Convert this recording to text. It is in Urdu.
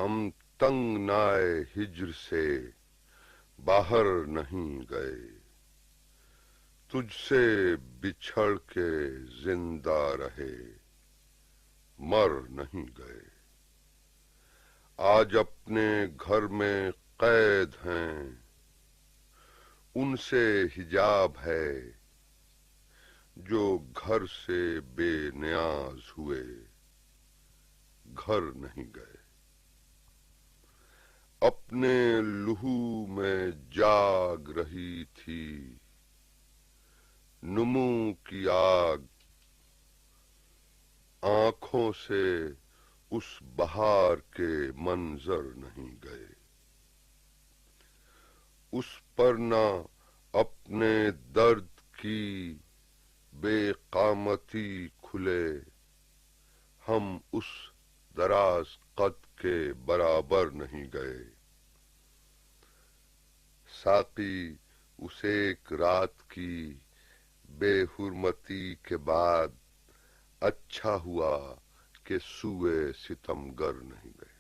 ہم تنگ نائے ہجر سے باہر نہیں گئے، تجھ سے بچھڑ کے زندہ رہے مر نہیں گئے۔ آج اپنے گھر میں قید ہیں، ان سے حجاب ہے، جو گھر سے بے نیاز ہوئے گھر نہیں گئے۔ اپنے لہو میں جاگ رہی تھی نمو کی آگ، آنکھوں سے اس بہار کے منظر نہیں گئے۔ اس پر نہ اپنے درد کی بے قامتی کھلے، ہم اس دراز قد کے برابر نہیں گئے۔ ساقی اس ایک رات کی بے حرمتی کے بعد اچھا ہوا کہ سوئے ستمگر نہیں گئے۔